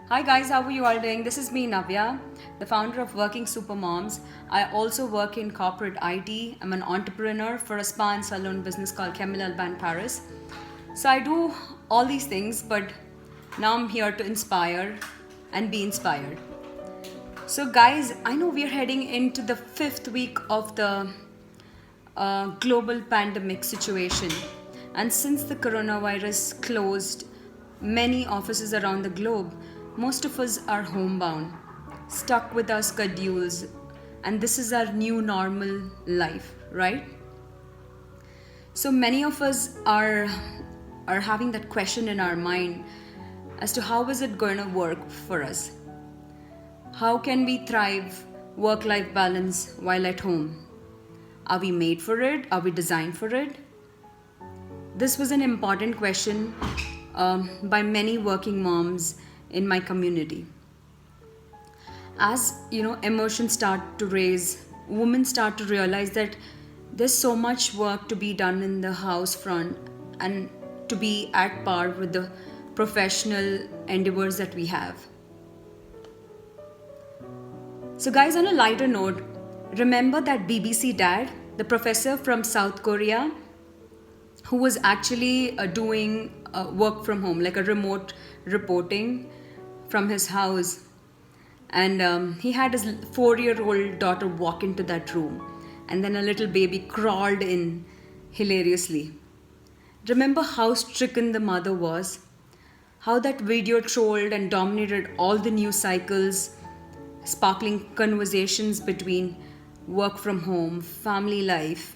Hi guys, how are you all doing? This is me Navya, the founder of Working Supermoms. I also work in corporate IT. I'm an entrepreneur for a spa and salon business called Camille Alban Paris. So I do all these things, but now I'm here to inspire and be inspired. So guys, I know we're heading into the fifth week of the global pandemic situation. And since the coronavirus closed many offices around the globe, most of us are homebound, stuck with our schedules, and this is our new normal life, right? So many of us are having that question in our mind as to how is it going to work for us? How can we thrive work-life balance while at home? Are we made for it? Are we designed for it? This was an important question by many working moms in my community. As emotions start to raise, women start to realize that there's so much work to be done in the house front and to be at par with the professional endeavors that we have. So, guys, on a lighter note, remember that BBC dad, the professor from South Korea, who was actually doing work from home, like a remote reporting from his house. And he had his 4-year-old daughter walk into that room, and then a little baby crawled in hilariously. Remember how stricken the mother was? How that video trolled and dominated all the news cycles, sparkling conversations between work from home, family life.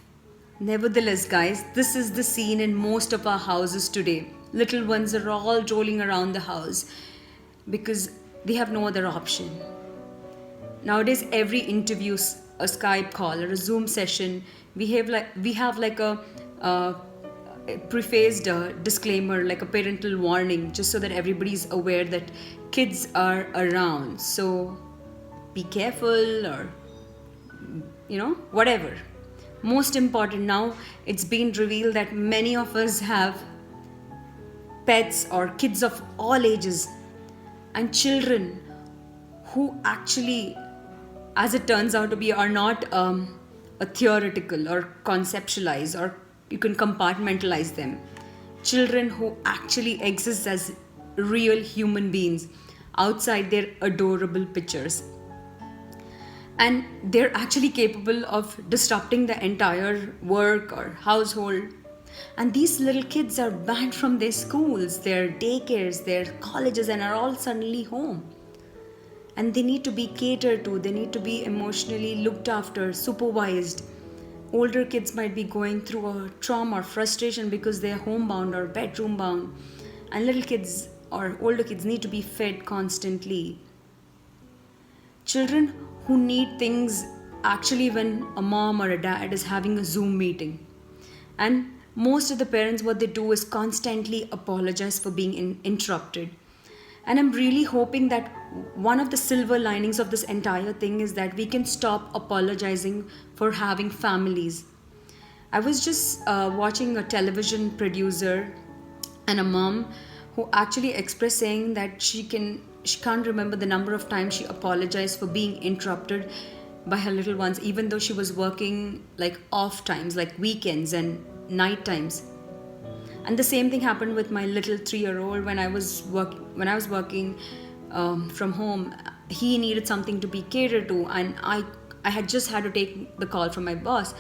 Nevertheless, guys, this is the scene in most of our houses today. Little ones are all rolling around the house because they have no other option. Nowadays, every interview, a Skype call or a Zoom session, we have like a prefaced disclaimer, like a parental warning, just so that everybody's aware that kids are around. So be careful, or whatever. Most important, now it's been revealed that many of us have pets or kids of all ages and children who actually, as it turns out to be, are not a theoretical or conceptualized, or you can compartmentalize them. Children who actually exist as real human beings outside their adorable pictures. And they're actually capable of disrupting the entire work or household. And these little kids are banned from their schools, their daycares, their colleges, and are all suddenly home. And they need to be catered to, they need to be emotionally looked after, supervised. Older kids might be going through a trauma or frustration because they're homebound or bedroom bound. And little kids or older kids need to be fed constantly. Children who need things actually when a mom or a dad is having a Zoom meeting. And most of the parents, what they do is constantly apologize for being interrupted. And I'm really hoping that one of the silver linings of this entire thing is that we can stop apologizing for having families. I was just watching a television producer and a mom who actually expressed saying that she can't remember the number of times she apologized for being interrupted by her little ones, even though she was working like off times, like weekends and night times. And the same thing happened with my little 3-year-old when I was working from home. He needed something to be catered to, and I had just had to take the call from my boss,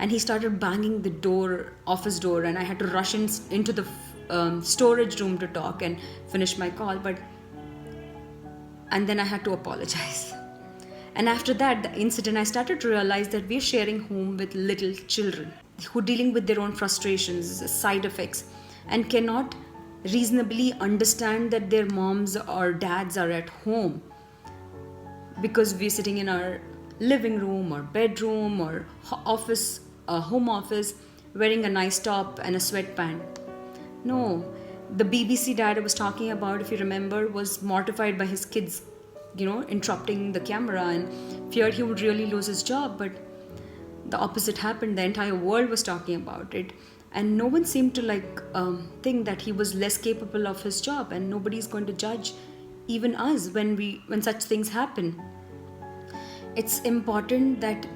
and he started banging the office door, and I had to rush into the storage room to talk and finish my call. And then I had to apologize. And after that, the incident, I started to realize that we're sharing home with little children who are dealing with their own frustrations, side effects, and cannot reasonably understand that their moms or dads are at home because we're sitting in our living room or bedroom or office, home office, wearing a nice top and a sweatpant. No, the BBC dad I was talking about, if you remember, was mortified by his kids, interrupting the camera, and feared he would really lose his job. But the opposite happened. The entire world was talking about it, and no one seemed to think that he was less capable of his job, and nobody's going to judge even us when such things happen. It's important that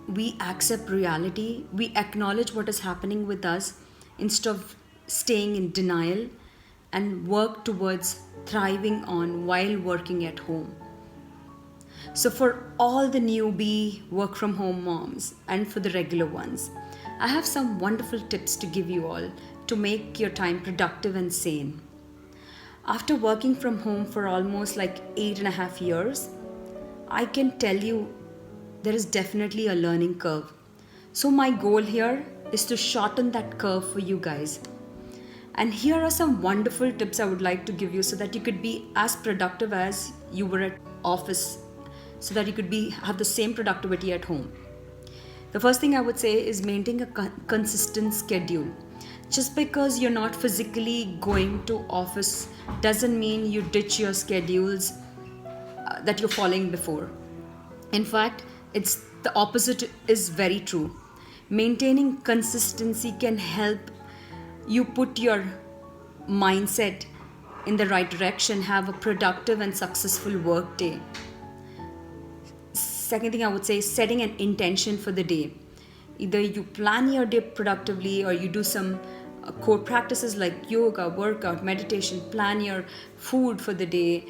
we accept reality, we acknowledge what is happening with us instead of staying in denial, and work towards thriving on while working at home. So, for all the newbie work from home moms and for the regular ones, I have some wonderful tips to give you all to make your time productive and sane. After working from home for almost like 8.5 years, I can tell you there is definitely a learning curve. So, my goal here is to shorten that curve for you guys. And here are some wonderful tips I would like to give you so that you could be as productive as you were at office, so that you could have the same productivity at home. The first thing I would say is maintain a consistent schedule. Just because you're not physically going to office doesn't mean you ditch your schedules that you're following before. In fact, it's the opposite is very true. Maintaining consistency can help you put your mindset in the right direction, have a productive and successful work day. Second thing I would say is setting an intention for the day. Either you plan your day productively or you do some core practices like yoga, workout, meditation, plan your food for the day.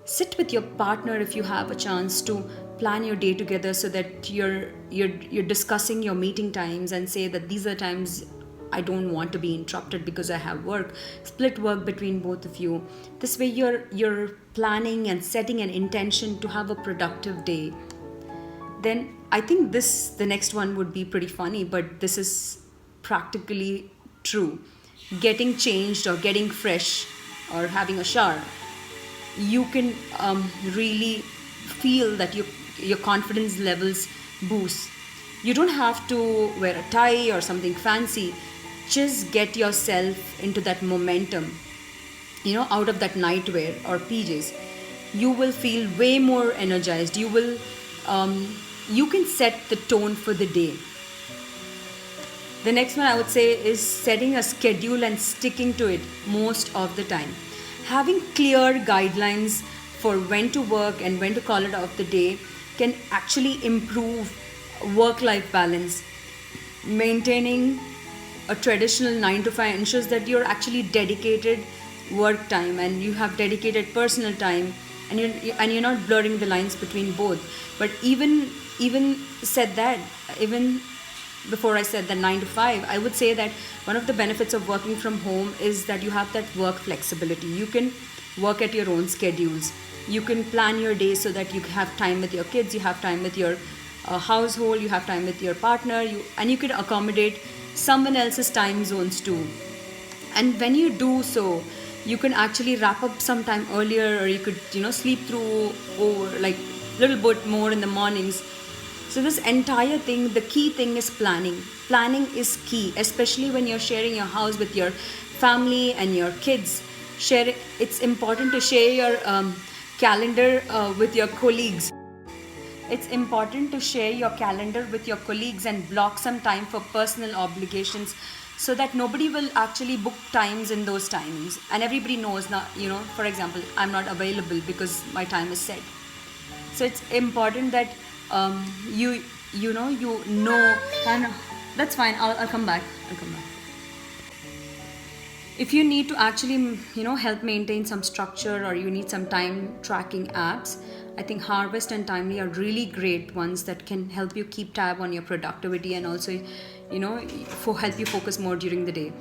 Sit with your partner if you have a chance to plan your day together so that you're discussing your meeting times and say that these are times I don't want to be interrupted because I have work. Split work between both of you. This way you're planning and setting an intention to have a productive day. Then I think the next one would be pretty funny, but this is practically true. Getting changed or getting fresh or having a shower, you can really feel that your confidence levels boost. You don't have to wear a tie or something fancy. Just get yourself into that momentum, out of that nightwear or PJs. You will feel way more energized. You can set the tone for the day. The next one I would say is setting a schedule and sticking to it most of the time. Having clear guidelines for when to work and when to call it off the day can actually improve work-life balance. Maintaining a traditional 9 to 5 ensures that you're actually dedicated work time and you have dedicated personal time, and you're not blurring the lines between both. But even before I said the 9 to 5, I would say that one of the benefits of working from home is that you have that work flexibility. You can work at your own schedules. You can plan your day so that you have time with your kids, you have time with your household, you have time with your partner, and you can accommodate someone else's time zones too. And when you do so, you can actually wrap up sometime earlier, or you could sleep through over like a little bit more in the mornings. So this entire thing, the key thing is planning. Planning is key, especially when you're sharing your house with your family and your kids. It's important to share your calendar with your colleagues. It's important to share your calendar with your colleagues and block some time for personal obligations so that nobody will actually book times in those timings. And everybody knows now, for example, I'm not available because my time is set. So it's important that you know, and that's fine. I'll come back. If you need to actually, help maintain some structure, or you need some time tracking apps, I think Harvest and Timely are really great ones that can help you keep tab on your productivity and also, help you focus more during the day.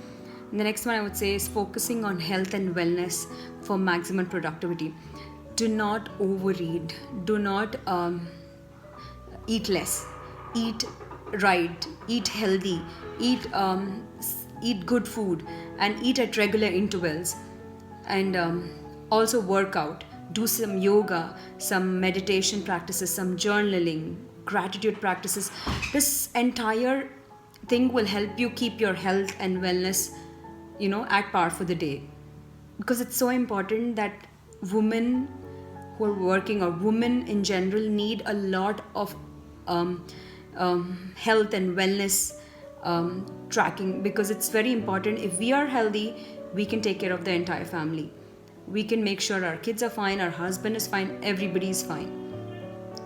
And the next one I would say is focusing on health and wellness for maximum productivity. Do not overeat. Do not eat less. Eat right. Eat healthy. Eat good food and eat at regular intervals, and also work out. Do some yoga, some meditation practices, some journaling, gratitude practices. This entire thing will help you keep your health and wellness, at par for the day. Because it's so important that women who are working, or women in general, need a lot of health and wellness tracking, because it's very important. If we are healthy, we can take care of the entire family. we can make sure our kids are fine, our husband is fine, everybody is fine.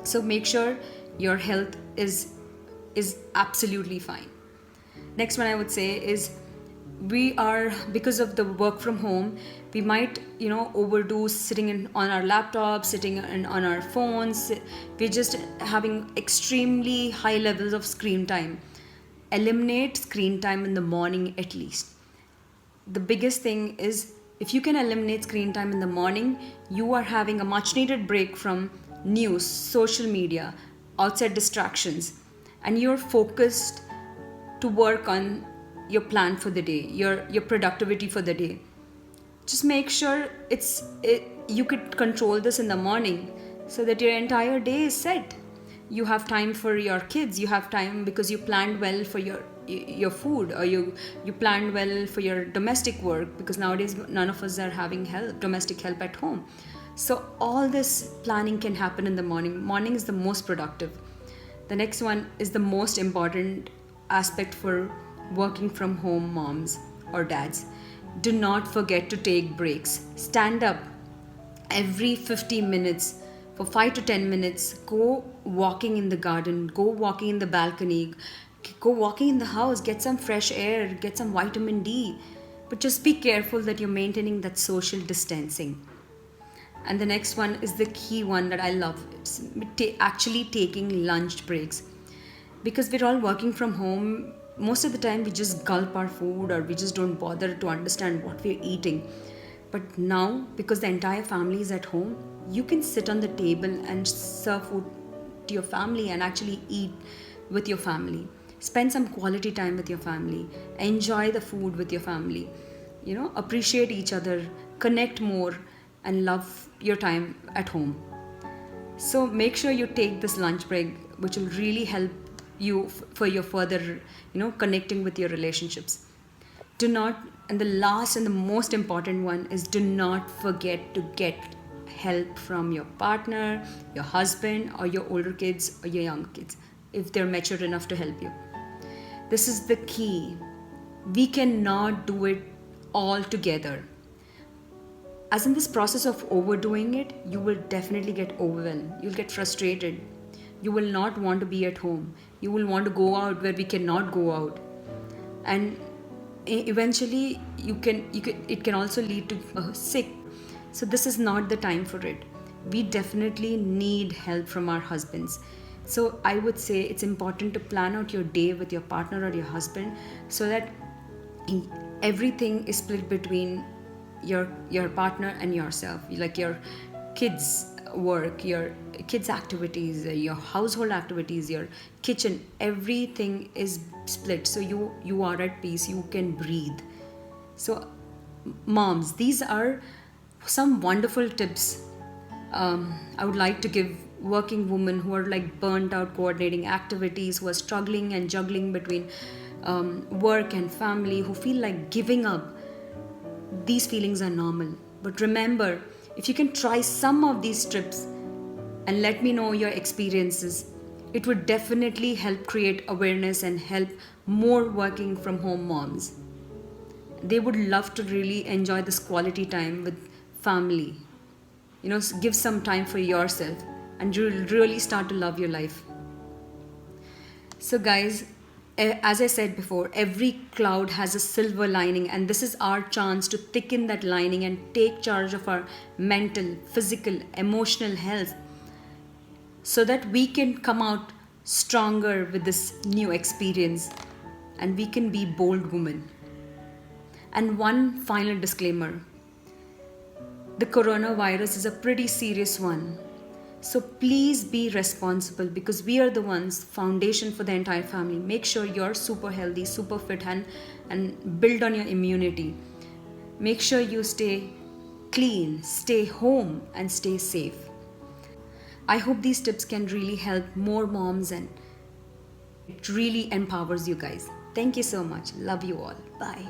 So make sure your health is absolutely fine. Next one I would say is, because of the work from home, we might overdo sitting on our laptops, sitting on our phones. We're just having extremely high levels of screen time. Eliminate screen time in the morning at least. The biggest thing is, if you can eliminate screen time in the morning, you are having a much needed break from news, social media, outside distractions, and you're focused to work on your plan for the day, your productivity for the day. Just make sure you could control this in the morning, so that your entire day is set. You have time for your kids, you have time because you planned well for your food, or you planned well for your domestic work, because nowadays none of us are having domestic help at home. So all this planning can happen in the morning is the most productive. The next one is the most important aspect for working from home moms or dads. Do not forget to take breaks. Stand up every 50 minutes for 5 to 10 minutes. Go walking in the garden, go walking in the balcony, go walking in the house, get some fresh air, get some vitamin D. But just be careful that you're maintaining that social distancing. And the next one is the key one that I love. It's actually taking lunch breaks. Because we're all working from home, most of the time we just gulp our food, or we just don't bother to understand what we're eating. But now, because the entire family is at home, you can sit on the table and serve food to your family and actually eat with your family. Spend some quality time with your family. Enjoy the food with your family. Appreciate each other, connect more, and love your time at home. So make sure you take this lunch break, which will really help you for your further, connecting with your relationships. And the last and the most important one is, do not forget to get help from your partner, your husband, or your older kids, or your young kids, if they're mature enough to help you. This is the key. We cannot do it all together. As in this process of overdoing it, you will definitely get overwhelmed. You'll get frustrated. You will not want to be at home. You will want to go out where we cannot go out. And eventually it can also lead to sick. So this is not the time for it. We definitely need help from our husbands. So I would say it's important to plan out your day with your partner or your husband, so that everything is split between your partner and yourself. Like your kids' work, your kids' activities, your household activities, your kitchen, everything is split. So you are at peace, you can breathe. So moms, these are some wonderful tips I would like to give working women who are like burnt out coordinating activities, who are struggling and juggling between work and family, who feel like giving up. These feelings are normal. But remember, if you can try some of these tips and let me know your experiences, it would definitely help create awareness and help more working from home moms. They would love to really enjoy this quality time with family. Give some time for yourself, and you'll really start to love your life. So guys, as I said before, every cloud has a silver lining, and this is our chance to thicken that lining and take charge of our mental, physical, emotional health, so that we can come out stronger with this new experience, and we can be bold women. And one final disclaimer: the coronavirus is a pretty serious one. So please be responsible, because we are the ones, foundation for the entire family. Make sure you're super healthy, super fit, and build on your immunity. Make sure you stay clean, stay home, and stay safe. I hope these tips can really help more moms, and it really empowers you guys. Thank you so much. Love you all. Bye.